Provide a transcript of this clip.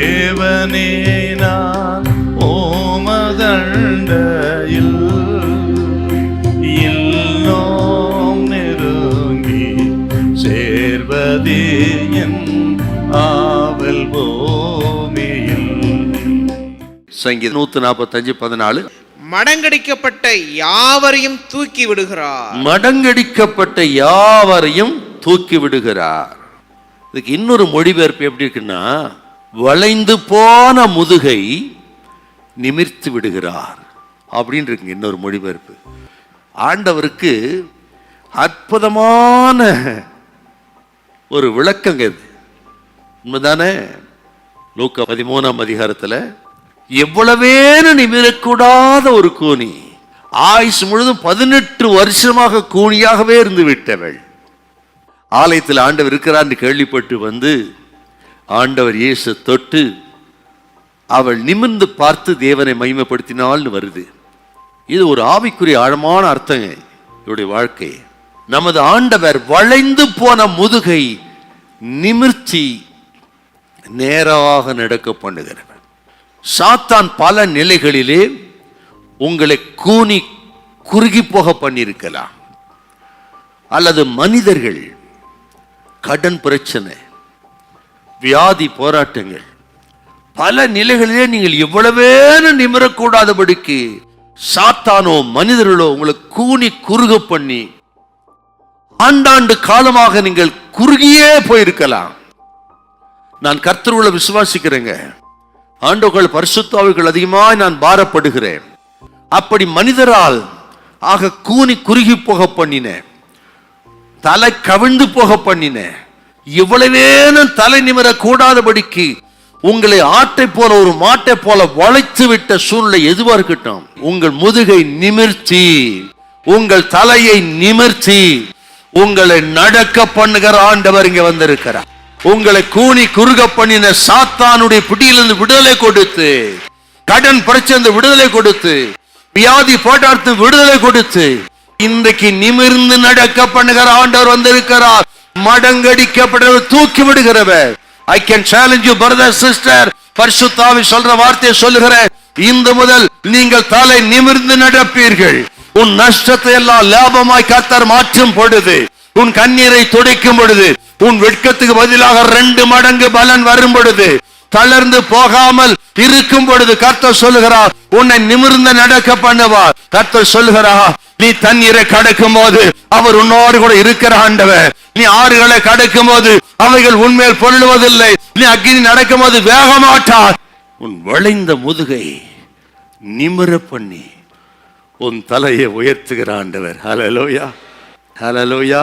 தேவனே நான் ஓமதண்டையில் இன்னும் நெருங்கி சேர்வதே என் ஆவல் பூமியில். சங்கீதம் 145:14. மடங்கடிக்கப்பட்ட யாவரையும் தூக்கி விடுகிறார். மடங்கடிக்கப்பட்ட யாவரையும் தூக்கி விடுகிறார். இதுக்கு இன்னொரு மொழிபெயர்ப்பு எப்படி இருக்குன்னா, வளைந்து போன முதுகை நிமிர்த்தி விடுகிறார் அப்படின்னு இருக்குங்க இன்னொரு மொழிபெயர்ப்பு. ஆண்டவருக்கு அற்புதமான ஒரு விளக்கங்க இது. உண்மைதானே? லூக்கா 13 எவ்வளவேனு நிமிரக்கூடாத ஒரு கூனி, ஆயுசு முழுதும் 18 வருஷமாக கூனியாகவே இருந்து விட்டவள், ஆலயத்தில் ஆண்டவர் இருக்கிறார் என்று கேள்விப்பட்டு வந்து ஆண்டவர் இயேசு தொட்டு அவள் நிமிர்ந்து பார்த்து தேவனை மகிமைப்படுத்தினாள்னு வருது. இது ஒரு ஆவிக்குரிய ஆழமான அர்த்தங்க இவருடைய வாழ்க்கை. நமது ஆண்டவர் வளைந்து போன முதுகை நிமிர்த்தி நேராக நடக்க பண்ணுகிறவர். சாத்தான் பல நிலைகளிலே உங்களை கூனி குறுகி போக பண்ணியிருக்கலாம், அல்லது மனிதர்கள், கடன் பிரச்சனை, வியாதி போராட்டங்கள், பல நிலைகளிலே நீங்கள் எவ்வளவேனு நிமிரக்கூடாதபடிக்கு சாத்தானோ மனிதர்களோ உங்களை கூனி குறுக பண்ணி ஆண்டாண்டு காலமாக நீங்கள் குறுகியே போயிருக்கலாம். நான் கர்த்தருக்குள்ள விசுவாசிக்கிறேங்க, ஆண்டவர்கள் பரிசுத்தாவிகள் அதிகமாய் நான் பாரப்படுகிறேன். அப்படி மனிதரால் ஆக கூனி குறுகி போக பண்ணினேன், தலை கவிழ்ந்து போக பண்ணினேன், இவ்வளவேனும் தலை நிமிர கூடாதபடிக்கு உங்களை ஆட்டை போல ஒரு மாட்டை போல வளைத்து விட்ட சூழ்நிலை எதுவா இருக்கட்டும், உங்கள் முதுகை நிமிர்த்தி உங்கள் தலையை நிமிர்த்தி உங்களை நடக்க பண்ணுகிற ஆண்டவர் இங்க வந்திருக்கிறார். உங்களை கூனி குறுக பண்ணின சாத்தானுடைய பிடியிலிருந்து விடுதலை கொடுத்து, கடன் பிரச்சனை விடுதலை கொடுத்து, வியாதி போட்டார்த்து விடுதலை கொடுத்து இன்றைக்கு நிமிர்ந்து நடக்க பண்ணுகிற ஆண்டவர் வந்திருக்கிறார். மடங்கடிக்கப்பட்டவர் தூக்கி விடுகிறவர். I can challenge you brother sister, பரிசுத்த ஆவி சொல்ற வார்த்தையை சொல்லுகிறேன், இந்த முதல் நீங்கள் தலை நிமிர்ந்து நடப்பீர்கள். உன் நஷ்டத்தை எல்லாம் லாபமாய் கர்த்தர் மாற்றும் பொழுது, உன் கண்ணீரை துடைக்கும் பொழுது, உன் வெட்கத்துக்கு பதிலாக 2 மடங்கு பலன் வரும் பொழுது, தளர்ந்து போகாமல் இருக்கும் பொழுது கர்த்தர் சொல்லுகிறார், உன்னை நிமிர்ந்து நடக்க பண்ணுவார். கர்த்தர் சொல்லுகிறார், நீ தண்ணீரை கடக்கும் போது அவர் உன்னோடு கூட இருக்கிற ஆண்டவர். நீ ஆறுகளை கடக்கும் போது அவைகள் உன்மேல் பொருளுவதில்லை. நீ அக்னி நடக்கும் போது வேக மாட்டார். உன் வளைந்த முதுகை நிமிர பண்ணி உன் தலையை உயர்த்துகிற ஆண்டவர். ஹல்லேலூயா, ஹல்லேலூயா.